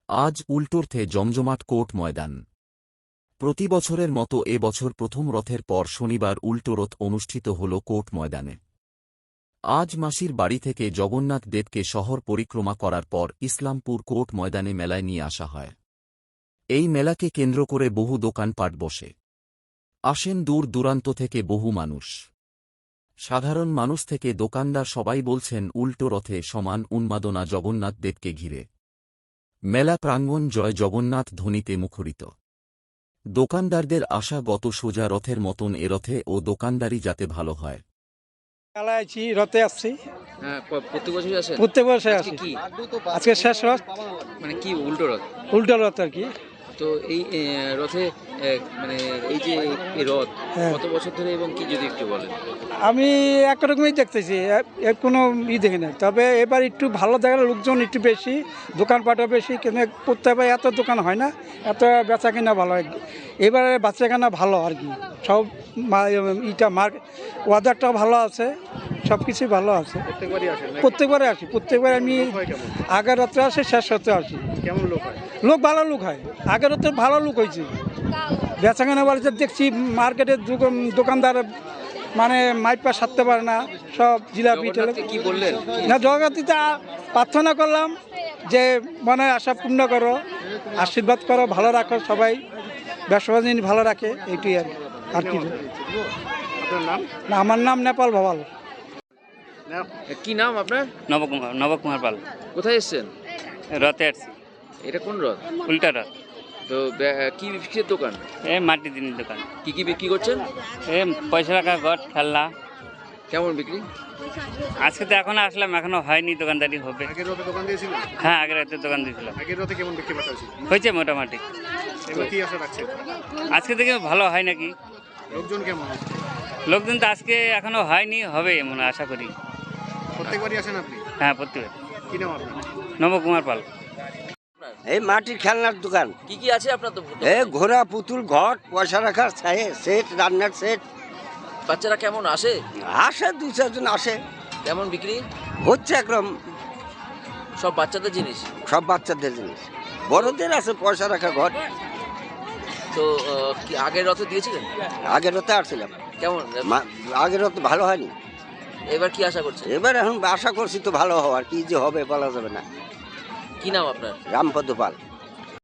আজ উল্টোরথে জমজমাট কোর্ট ময়দান। প্রতি বছরের মতো এ বছর প্রথম রথের পর শনিবার উল্টো রথ অনুষ্ঠিত হল কোর্ট ময়দানে। আজ মাসির বাড়ি থেকে জগন্নাথ দেবকে শহর পরিক্রমা করার পর ইসলামপুর কোর্ট ময়দানে মেলায় নিয়ে আসা হয়। এই মেলাকে কেন্দ্র করে বহু দোকানপাট বসে। আসেন দূর দূরান্ত থেকে বহু মানুষ। সাধারণ মানুষ থেকে দোকানদার সবাই বলছেন উল্টো রথে সমান উন্মাদনা জগন্নাথ দেবকে ঘিরে। মেলা প্রাঙ্গণ জয় জগন্নাথ ধ্বনিতে মুখরিত। দোকানদারদের আশা গত সোজা রথের মতন এ রথে ও দোকানদারি যাতে ভালো হয়। রথে আসছি। হ্যাঁ, প্রত্যেক বছরই আসেন? প্রত্যেক বছর আজকে আসি। কি আজকে শেষ রথ, মানে কি উল্টো রথ? উল্টো রথ আর কি। তো এই রথে মানে এই যে এই রথ হ্যাঁ। কত বছর ধরে এবং কি যদি একটু বলেন। আমি একরকমই দেখতেছি, এর কোনো দেখি না। তবে এবার একটু ভালো দেখার লোকজন একটু বেশি, দোকানপাটও বেশি, কিন্তু প্রত্যেকবার এত দোকান হয় না, এত বেচা কিনা ভালো হয়। এবারে বেচা কিনা ভালো আর কি, সব ওয়াদারটাও ভালো আছে, সব কিছুই ভালো আছে। প্রত্যেকবারে আসি, প্রত্যেকবার আমি আগের রাত্রে আসি, শেষ রাত্রে আসি। কেমন লোক হয়? লোক ভালো লোক হয়, আগের রাত্রে ভালো লোক হয়েছে। বেচা কেনা বাড়িতে দেখছি মার্কেটের দোকানদার মানে মাইপা সারতে পারে না, সব জিলাপি কি বললেন? না, জগন্নাথকে প্রার্থনা করলাম যে মনে আশা পূর্ণ করো, আশীর্বাদ করো, ভালো রাখো, সবাই ব্যবসা বাণিজ্য ভালো রাখে, এইটাই আর কি। আপনার নাম? না, আমার নাম নেপাল ভবাল। কি নাম আপনার? নবকুমার পাল। কোথায় এসেছেন? রথে আসছি। এটা কোন রথ? উল্টা রথ। তো কি বিক্রির দোকান? মাটি দিনের দোকান। কি বিক্রি করছেন? পয়সা রাখা ঘট, খেলনা। কেমন বিক্রি? আজকে তো এখন আসলাম, এখনো হয়নি, দোকানদারি হবে। আগের রথে দোকান দিয়েছিলেন? হ্যাঁ, আগের রাতে দোকান দিয়েছিলাম। আগের রথে কেমন বিক্রি বাটা হয়েছিল? হয়েছে মোটামুটি। এবার কি আশা রাখছেন? আজকে থেকে ভালো হয় নাকি? লোকজন কেমন? লোকজন তো আজকে এখনো হয়নি, হবে মনে আশা করি। প্রত্যেকবারই আসেন আপনি? হ্যাঁ, প্রত্যেক। কি নাম আপনার? নবকুমার পাল। এই মাটির খেলনার দোকান। কি আছে আপনার? তো এই ঘোড়া, পুতুল, ঘট, পয়সা রাখার সেট, রান্নার সেট। বাচ্চারা কেমন আসে? আসে, দু চারজন আসে। কেমন বিক্রি হচ্ছে একরকম, সব বাচ্চাদের জিনিস? সব বাচ্চাদের জিনিস। বড়দের আছে পয়সা রাখা ঘট। তো কি আগের রথে দিয়েছিলেন? আগের রথে আসছিলাম। কেমন? আগের রথ ভালো হয়নি। এবার কি আশা করছেন? এবার এখন আশা করছি তো ভালো হওয়ার, কি যে হবে বলা যাবে না। কি নাম আপনার? রামপদ পাল।